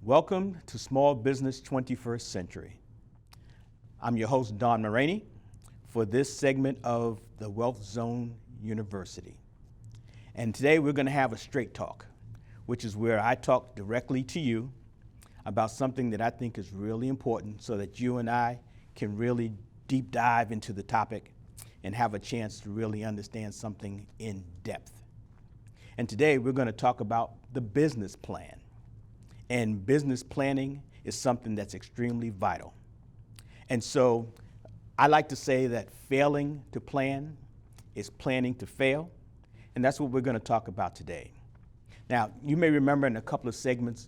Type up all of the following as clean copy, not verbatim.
Welcome to Small Business 21st Century. I'm your host, Don Mulraney, for this segment of the Wealth Zone University. And today we're going to have a straight talk, which is where I talk directly to you about something that I think is really important so that you and I can really deep dive into the topic and have a chance to really understand something in depth. And today we're going to talk about the business plan. And business planning is something that's extremely vital. And so I like to say that failing to plan is planning to fail. And that's what we're going to talk about today. Now, you may remember in a couple of segments,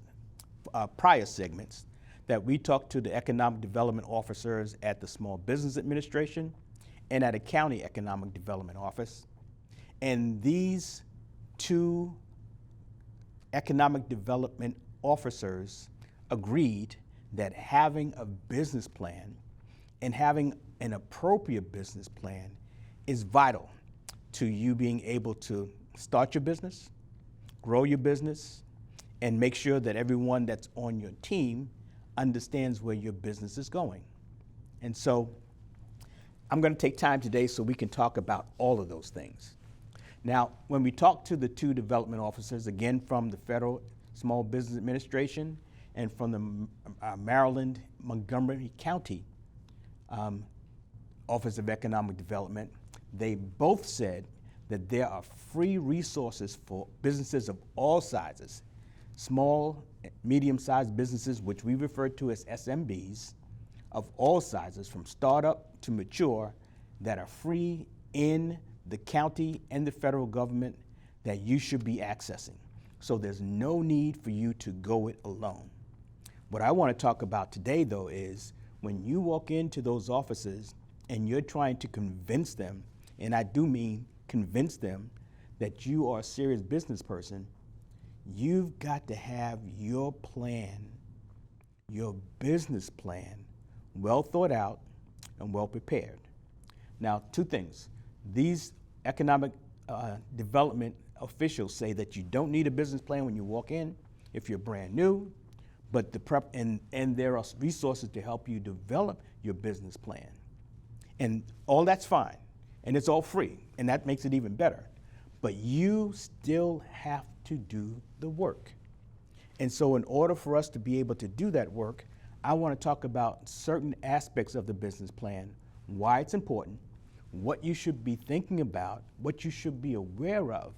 prior segments, that we talked to the economic development officers at the Small Business Administration and at a county economic development office. And these two economic development officers agreed that having a business plan and having an appropriate business plan is vital to you being able to start your business, grow your business, and make sure that everyone that's on your team understands where your business is going. And so I'm going to take time today so we can talk about all of those things. Now, when we talk to the two development officers, again from the Federal Small Business Administration and from the Maryland Montgomery County Office of Economic Development, they both said that there are free resources for businesses of all sizes, small, medium-sized businesses, which we refer to as SMBs, of all sizes, from startup to mature, that are free in the county and the federal government that you should be accessing. So there's no need for you to go it alone. What I want to talk about today, though, is when you walk into those offices and you're trying to convince them, and I do mean convince them, that you are a serious business person, you've got to have your plan, your business plan, well thought out and well prepared. Now, two things. These economic development officials say that you don't need a business plan when you walk in if you're brand new, but and there are resources to help you develop your business plan. And all that's fine, and it's all free, and that makes it even better. But you still have to do the work. And so in order for us to be able to do that work, I want to talk about certain aspects of the business plan, why it's important, what you should be thinking about, what you should be aware of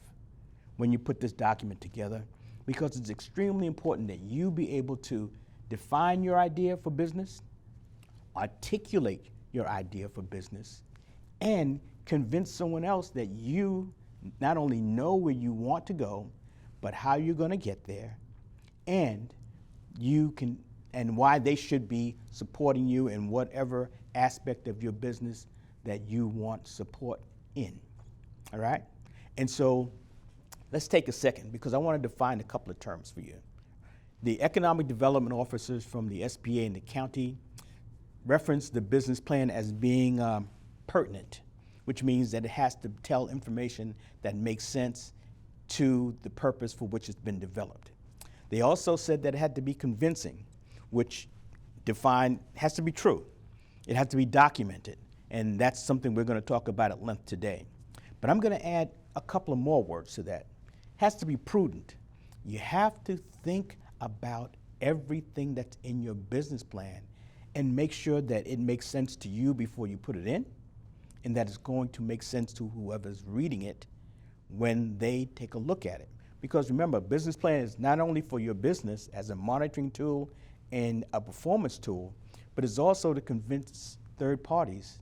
when you put this document together, because it's extremely important that you be able to define your idea for business, articulate your idea for business, and convince someone else that you not only know where you want to go, but how you're going to get there, and why they should be supporting you in whatever aspect of your business that you want support in. All right? And so let's take a second, because I want to define a couple of terms for you. The economic development officers from the SBA and the county reference the business plan as being pertinent, which means that it has to tell information that makes sense to the purpose for which it's been developed. They also said that it had to be convincing, which has to be true. It has to be documented, and that's something we're going to talk about at length today. But I'm going to add a couple of more words to that. Has to be prudent. You have to think about everything that's in your business plan and make sure that it makes sense to you before you put it in, and that it's going to make sense to whoever's reading it when they take a look at it. Because remember, a business plan is not only for your business as a monitoring tool and a performance tool, but it's also to convince third parties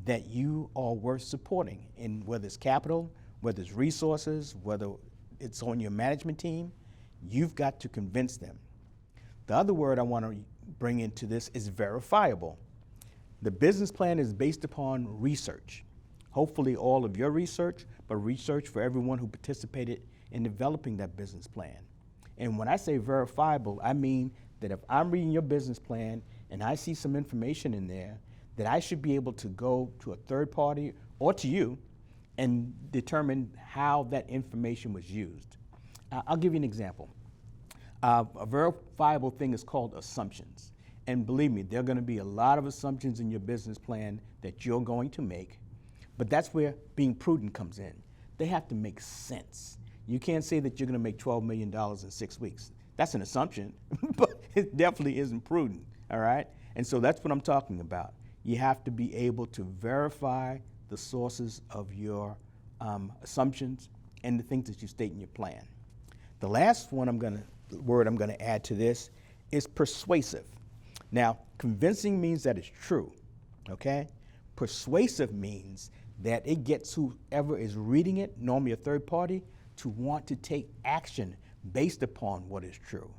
that you are worth supporting, in whether it's capital, whether it's resources, whether it's on your management team. You've got to convince them. The other word I want to bring into this is verifiable. The business plan is based upon research. Hopefully all of your research, but research for everyone who participated in developing that business plan. And when I say verifiable, I mean that if I'm reading your business plan and I see some information in there, that I should be able to go to a third party or to you and determine how that information was used. I'll give you an example. A verifiable thing is called assumptions. And believe me, there are going to be a lot of assumptions in your business plan that you're going to make, but that's where being prudent comes in. They have to make sense. You can't say that you're going to make $12 million in 6 weeks. That's an assumption, but it definitely isn't prudent, all right? And so that's what I'm talking about. You have to be able to verify the sources of your assumptions and the things that you state in your plan. The last word I'm going to add to this is persuasive. Now, convincing means that it's true, okay? Persuasive means that it gets whoever is reading it, normally a third party, to want to take action based upon what is true.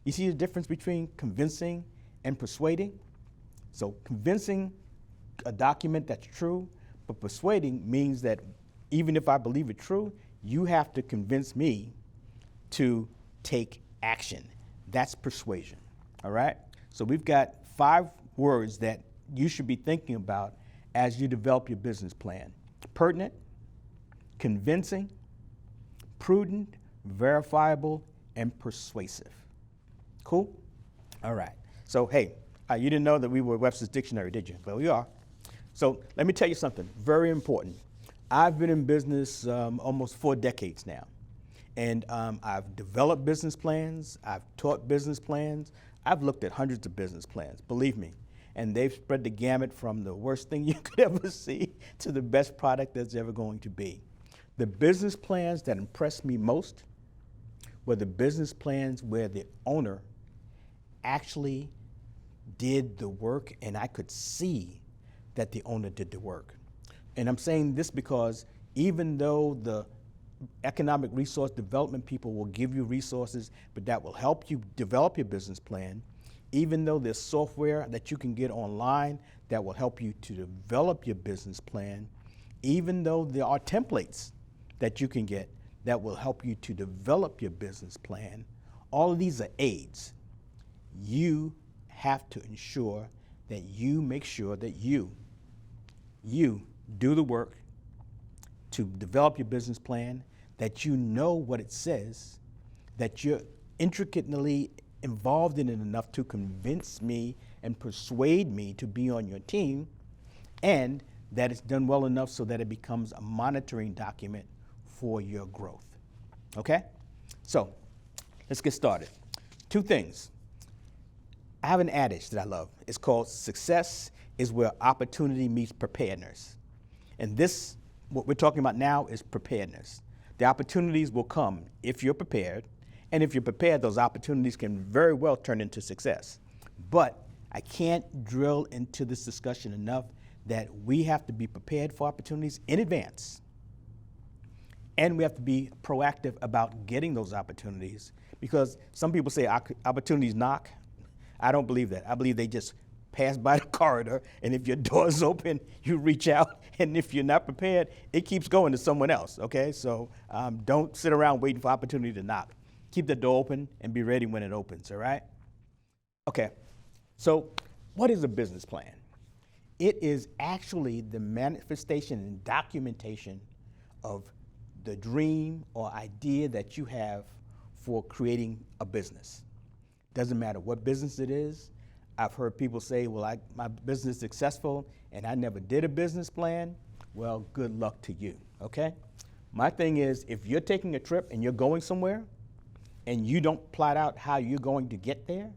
You see the difference between convincing and persuading? So convincing a document that's true, but persuading means that even if I believe it's true, you have to convince me to take action. That's persuasion, all right? So we've got 5 words that you should be thinking about as you develop your business plan. Pertinent, convincing, prudent, verifiable, and persuasive. Cool? All right. So, hey, you didn't know that we were Webster's Dictionary, did you? Well, we are. So let me tell you something very important. I've been in business almost 4 decades now. And I've developed business plans, I've taught business plans, I've looked at hundreds of business plans, believe me. And they've spread the gamut from the worst thing you could ever see to the best product that's ever going to be. The business plans that impressed me most were the business plans where the owner actually did the work and I could see that the owner did the work. And I'm saying this because even though the economic resource development people will give you resources, but that will help you develop your business plan, even though there's software that you can get online that will help you to develop your business plan, even though there are templates that you can get that will help you to develop your business plan, all of these are aids. You have to ensure that you make sure that you do the work to develop your business plan, that you know what it says, that you're intricately involved in it enough to convince me and persuade me to be on your team, and that it's done well enough so that it becomes a monitoring document for your growth. Okay? So, let's get started. 2 things. I have an adage that I love. It's called success is where opportunity meets preparedness. And this, what we're talking about now, is preparedness. The opportunities will come if you're prepared, and if you're prepared, those opportunities can very well turn into success. But I can't drill into this discussion enough that we have to be prepared for opportunities in advance, and we have to be proactive about getting those opportunities, because some people say opportunities knock. I don't believe that. I believe they just pass by the corridor, and if your door's open, you reach out, and if you're not prepared, it keeps going to someone else, okay? So don't sit around waiting for opportunity to knock. Keep the door open and be ready when it opens, all right? Okay, so what is a business plan? It is actually the manifestation and documentation of the dream or idea that you have for creating a business. Doesn't matter what business it is. I've heard people say, well, my business is successful and I never did a business plan. Well, good luck to you, okay? My thing is, if you're taking a trip and you're going somewhere and you don't plot out how you're going to get there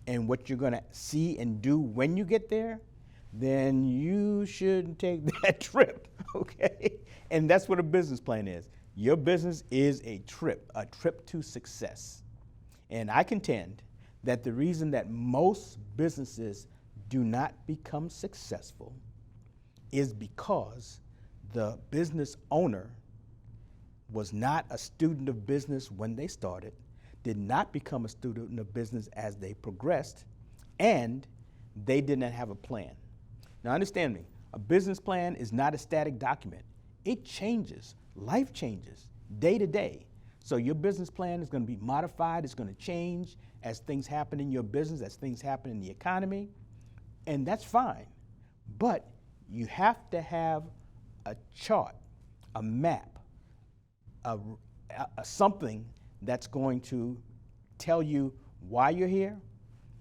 and what you're gonna see and do when you get there, then you shouldn't take that trip, okay? And that's what a business plan is. Your business is a trip to success. And I contend that the reason that most businesses do not become successful is because the business owner was not a student of business when they started, did not become a student of business as they progressed, and they did not have a plan. Now understand me, a business plan is not a static document. It changes, life changes, day to day. So your business plan is going to be modified, it's going to change as things happen in your business, as things happen in the economy, and that's fine. But you have to have a chart, a map, something that's going to tell you why you're here,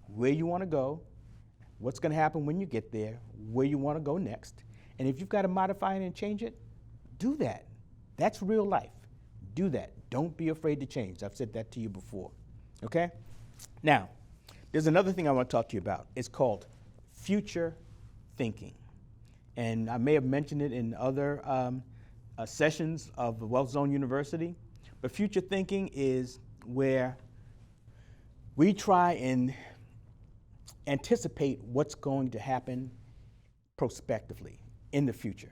where you want to go, what's going to happen when you get there, where you want to go next. And if you've got to modify it and change it, do that. That's real life. Do that. Don't be afraid to change. I've said that to you before. Okay? Now, there's another thing I want to talk to you about. It's called future thinking. And I may have mentioned it in other sessions of the Wealth Zone University, but future thinking is where we try and anticipate what's going to happen prospectively in the future.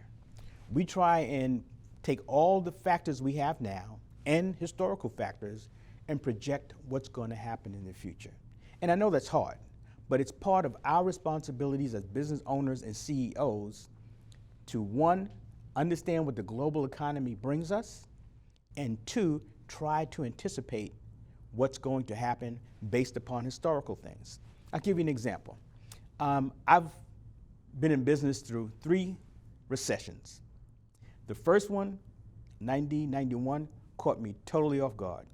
We try and take all the factors we have now and historical factors and project what's going to happen in the future. And I know that's hard, but it's part of our responsibilities as business owners and CEOs to, one, understand what the global economy brings us, and two, try to anticipate what's going to happen based upon historical things. I'll give you an example. I've been in business through 3 recessions. The first one, 91, caught me totally off guard.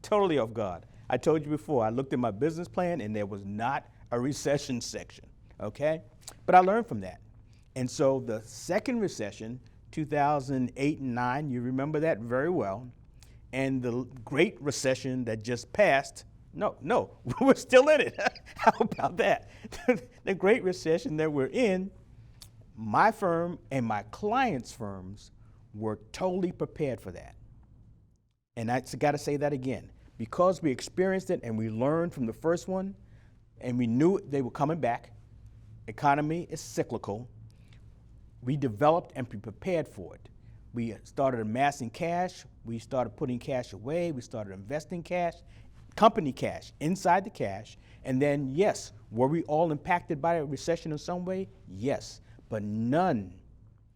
Totally off guard. I told you before, I looked at my business plan and there was not a recession section, okay? But I learned from that. And so the second recession, 2008 and 9, you remember that very well, and the Great Recession that just passed, no, we're still in it. How about that? The Great Recession that we're in, my firm and my clients' firms were totally prepared for that. And I got to say that again. Because we experienced it and we learned from the first one, and we knew they were coming back, economy is cyclical, we developed and prepared for it. We started amassing cash, we started putting cash away, we started investing cash, company cash, inside the cash, and then yes, were we all impacted by a recession in some way? Yes, but none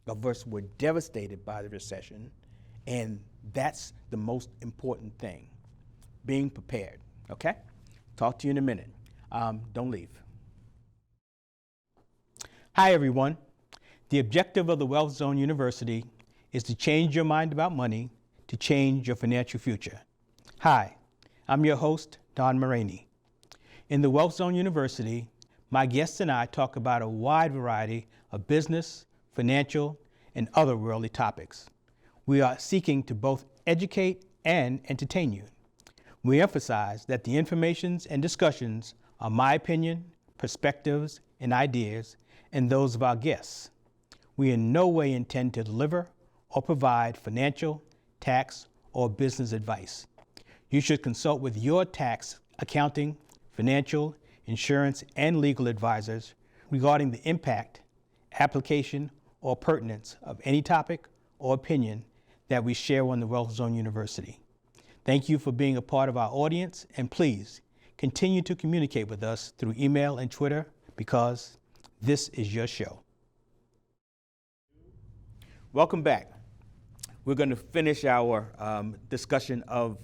of us were devastated by the recession, and that's the most important thing, being prepared, okay? Talk to you in a minute. Don't leave. Hi, everyone. The objective of the Wealth Zone University is to change your mind about money to change your financial future. Hi, I'm your host, Don Maraney. In the Wealth Zone University, my guests and I talk about a wide variety of business, financial, and other worldly topics. We are seeking to both educate and entertain you. We emphasize that the informations and discussions are my opinion, perspectives, and ideas, and those of our guests. We in no way intend to deliver or provide financial, tax, or business advice. You should consult with your tax, accounting, financial, insurance, and legal advisors regarding the impact, application, or pertinence of any topic or opinion that we share on the Wealth Zone University. Thank you for being a part of our audience, and please continue to communicate with us through email and Twitter, because this is your show. Welcome back. We're going to finish our discussion of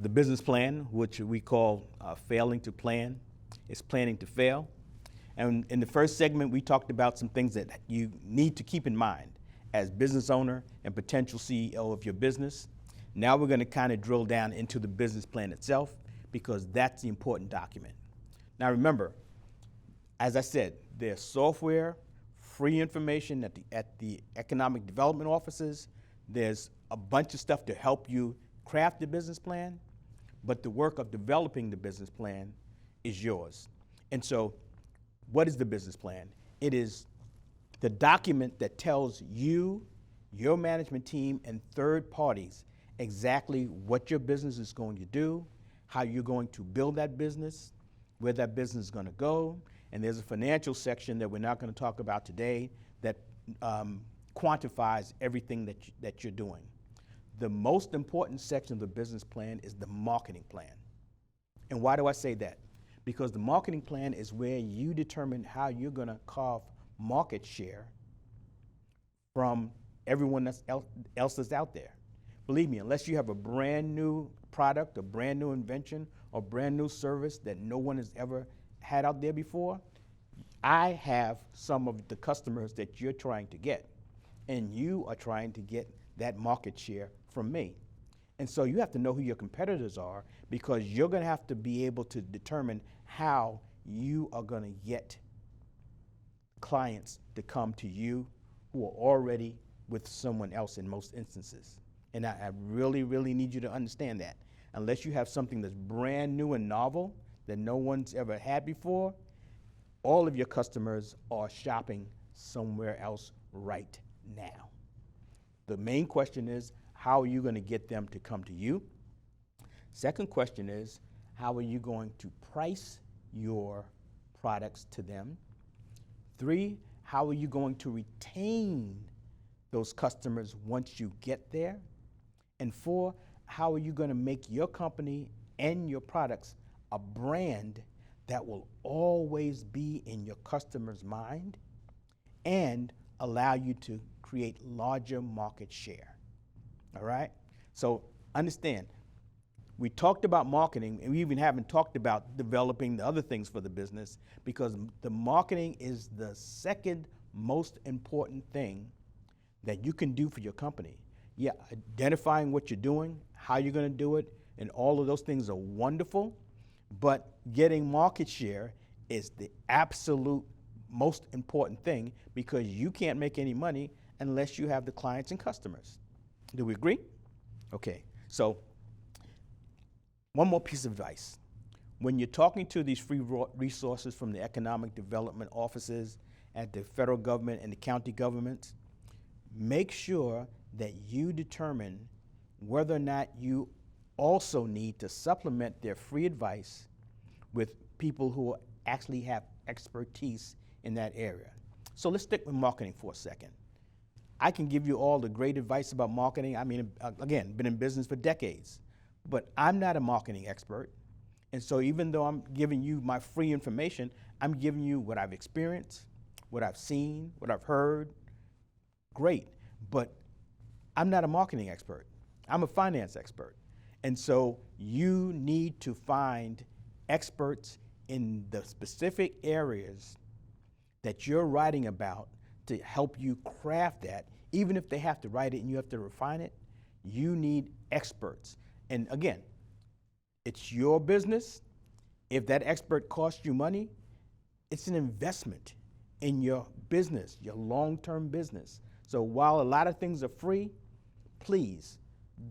the business plan, which we call failing to plan. It's planning to fail. And in the first segment, we talked about some things that you need to keep in mind as business owner and potential CEO of your business. Now we're going to kind of drill down into the business plan itself, because that's the important document. Now remember, as I said, there's software, free information at the economic development offices. There's a bunch of stuff to help you craft the business plan, but the work of developing the business plan is yours. And so, what is the business plan? It is the document that tells you, your management team, and third parties exactly what your business is going to do, how you're going to build that business, where that business is going to go. And there's a financial section that we're not going to talk about today that quantifies everything that you're doing. The most important section of the business plan is the marketing plan. And why do I say that? Because the marketing plan is where you determine how you're going to carve market share from everyone else that's out there. Believe me, unless you have a brand new product, a brand new invention, or brand new service that no one has ever had out there before, I have some of the customers that you're trying to get, and you are trying to get that market share from me. And so you have to know who your competitors are, because you're going to have to be able to determine how you are going to get clients to come to you who are already with someone else in most instances. And I really, really need you to understand that. Unless you have something that's brand new and novel that no one's ever had before, all of your customers are shopping somewhere else right now. The main question is, how are you going to get them to come to you? Second question is, how are you going to price your products to them? 3, how are you going to retain those customers once you get there? And 4, how are you going to make your company and your products a brand that will always be in your customer's mind and allow you to create larger market share? All right? So understand, we talked about marketing, and we even haven't talked about developing the other things for the business, because the marketing is the second most important thing that you can do for your company. Yeah, identifying what you're doing, how you're going to do it, and all of those things are wonderful, but getting market share is the absolute most important thing, because you can't make any money unless you have the clients and customers. Do we agree? Okay, so one more piece of advice. When you're talking to these free resources from the economic development offices at the federal government and the county governments, make sure that you determine whether or not you also need to supplement their free advice with people who actually have expertise in that area. So let's stick with marketing for a second. I can give you all the great advice about marketing. I mean, again, been in business for decades, but I'm not a marketing expert. And so even though I'm giving you my free information, I'm giving you what I've experienced, what I've seen, what I've heard. Great, but I'm not a marketing expert. I'm a finance expert. And so you need to find experts in the specific areas that you're writing about to help you craft that. Even if they have to write it and you have to refine it, you need experts. And again, it's your business. If that expert costs you money, it's an investment in your business, your long-term business. So while a lot of things are free, please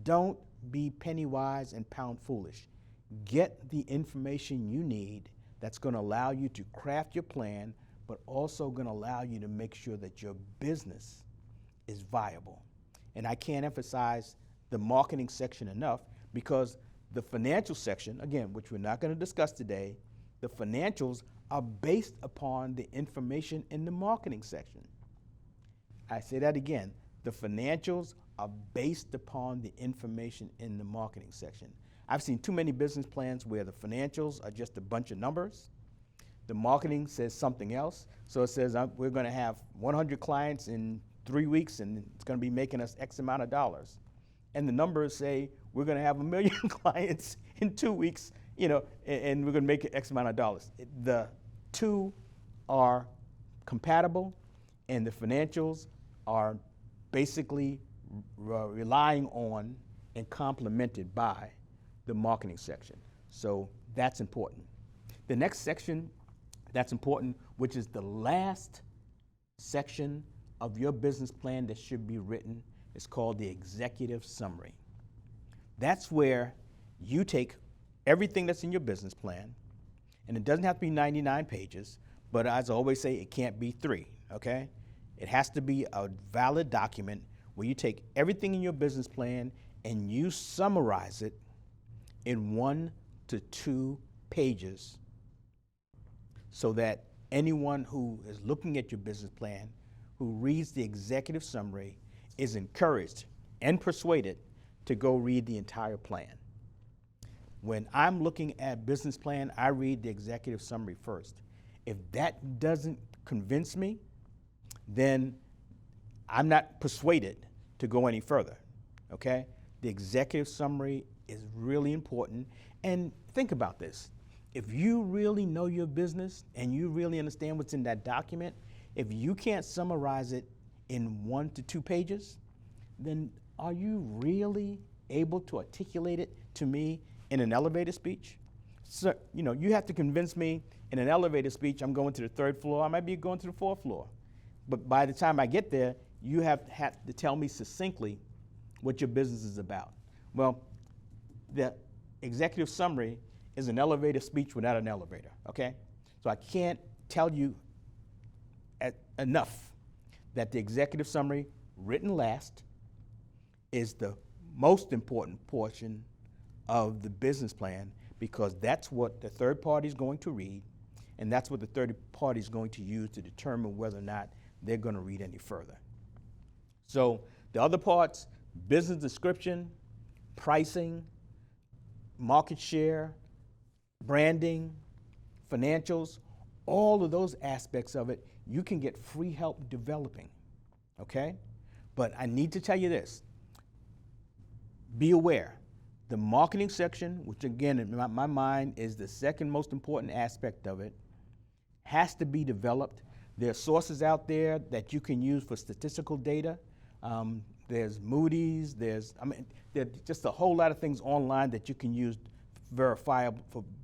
don't be penny wise and pound foolish. Get the information you need that's going to allow you to craft your plan, but also going to allow you to make sure that your business is viable. And I can't emphasize the marketing section enough, because the financial section, again, which we're not going to discuss today, the financials are based upon the information in the marketing section. I say that again, the financials are based upon the information in the marketing section. I've seen too many business plans where the financials are just a bunch of numbers. The marketing says something else. So it says we're going to have 100 clients in 3 weeks, and it's going to be making us X amount of dollars. And the numbers say we're going to have 1 million clients in 2 weeks, and we're going to make X amount of dollars. The two are compatible, and the financials are basically relying on and complemented by the marketing section. So that's important. The next section that's important, which is the last section of your business plan that should be written, is called the executive summary. That's where you take everything that's in your business plan, and it doesn't have to be 99 pages, but as I always say, it can't be 3, okay? It has to be a valid document where you take everything in your business plan and you summarize it in 1 to 2 pages, so that anyone who is looking at your business plan, who reads the executive summary, is encouraged and persuaded to go read the entire plan. When I'm looking at business plan, I read the executive summary first. If that doesn't convince me, then I'm not persuaded to go any further, okay? The executive summary is really important. And think about this. If you really know your business and you really understand what's in that document, if you can't summarize it in 1 to 2 pages, then are you really able to articulate it to me in an elevator speech. So, you have to convince me in an elevator speech I'm going to the 3rd floor, I might be going to the 4th floor. But by the time I get there, you have to tell me succinctly what your business is about. Well, the executive summary is an elevator speech without an elevator, okay? So I can't tell you enough that the executive summary, written last, is the most important portion of the business plan, because that's what the third party is going to read, and that's what the third party is going to use to determine whether or not they're going to read any further. So the other parts, business description, pricing, market share, branding, financials, all of those aspects of it, you can get free help developing, okay? But I need to tell you this. Be aware, the marketing section, which again, in my mind is the second most important aspect of it, has to be developed. There are sources out there that you can use for statistical data. There's Moody's, there's just a whole lot of things online that you can use for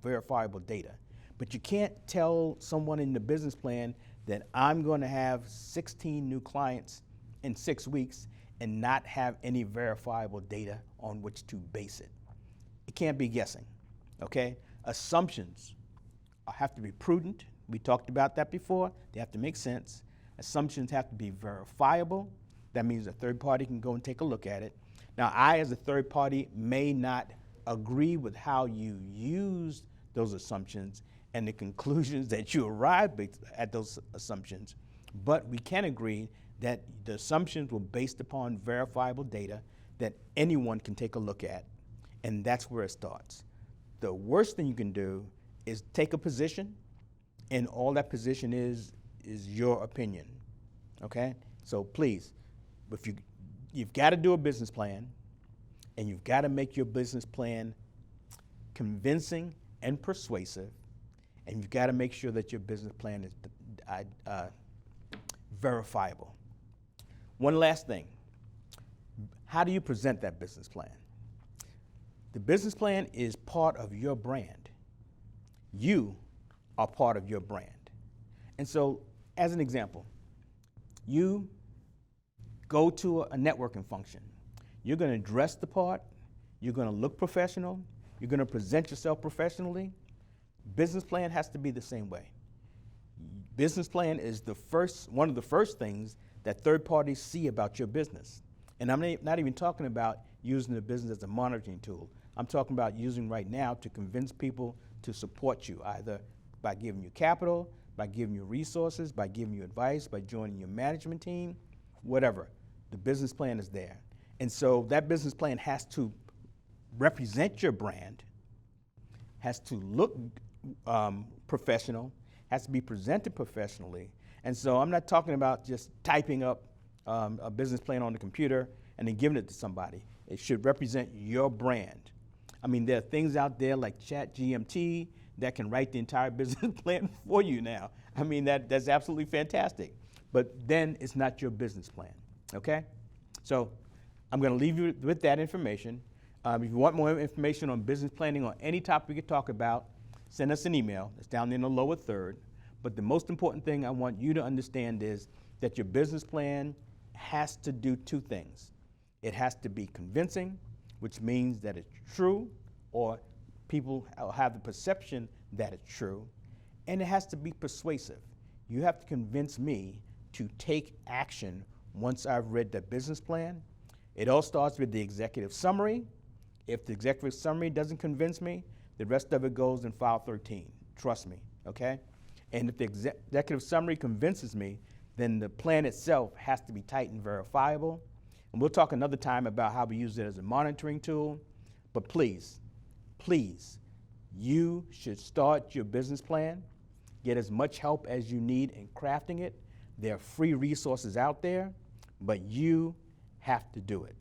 verifiable data. But you can't tell someone in the business plan that I'm going to have 16 new clients in 6 weeks and not have any verifiable data on which to base it. It can't be guessing, okay? Assumptions have to be prudent. We talked about that before. They have to make sense. Assumptions have to be verifiable. That means a third party can go and take a look at it. Now, I, as a third party, may not agree with how you use those assumptions and the conclusions that you arrive at those assumptions, but we can agree that the assumptions were based upon verifiable data that anyone can take a look at, and that's where it starts. The worst thing you can do is take a position, and all that position is your opinion, okay? So please, if you've got to do a business plan, and you've got to make your business plan convincing and persuasive, and you've got to make sure that your business plan is verifiable. One last thing, how do you present that business plan? The business plan is part of your brand. You are part of your brand. And so, as an example, you go to a networking function. You're going to dress the part, you're going to look professional, you're going to present yourself professionally. Business plan has to be the same way. Business plan is one of the first things that third parties see about your business. And I'm not even talking about using the business as a monitoring tool. I'm talking about using right now to convince people to support you, either by giving you capital, by giving you resources, by giving you advice, by joining your management team, whatever. The business plan is there. And so that business plan has to represent your brand, has to look professional, has to be presented professionally. And so I'm not talking about just typing up a business plan on the computer and then giving it to somebody. It should represent your brand. I mean, there are things out there like ChatGPT that can write the entire business plan for you now. I mean, that's absolutely fantastic. But then it's not your business plan, okay? So I'm going to leave you with that information. If you want more information on business planning or any topic we could talk about, send us an email. It's down in the lower third. But the most important thing I want you to understand is that your business plan has to do two things. It has to be convincing, which means that it's true, or people have the perception that it's true, and it has to be persuasive. You have to convince me to take action once I've read the business plan. It all starts with the executive summary. If the executive summary doesn't convince me, the rest of it goes in file 13. Trust me, okay? And if the executive summary convinces me, then the plan itself has to be tight and verifiable. And we'll talk another time about how we use it as a monitoring tool. But please, please, you should start your business plan. Get as much help as you need in crafting it. There are free resources out there, but you have to do it.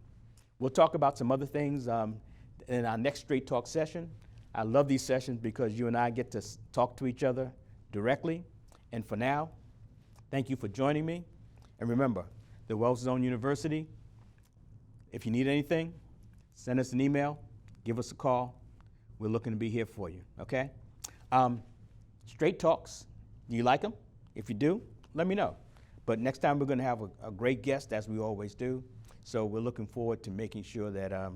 We'll talk about some other things in our next Straight Talk session. I love these sessions because you and I get to talk to each other directly. And for now, thank you for joining me. And remember, the Wealth Zone University, if you need anything, send us an email, give us a call. We're looking to be here for you, okay? Straight talks, do you like them? If you do, let me know. But next time we're going to have a great guest, as we always do. So we're looking forward to making sure that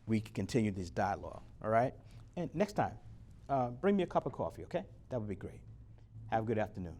we can continue this dialogue, all right? And next time, bring me a cup of coffee, okay? That would be great. Have a good afternoon.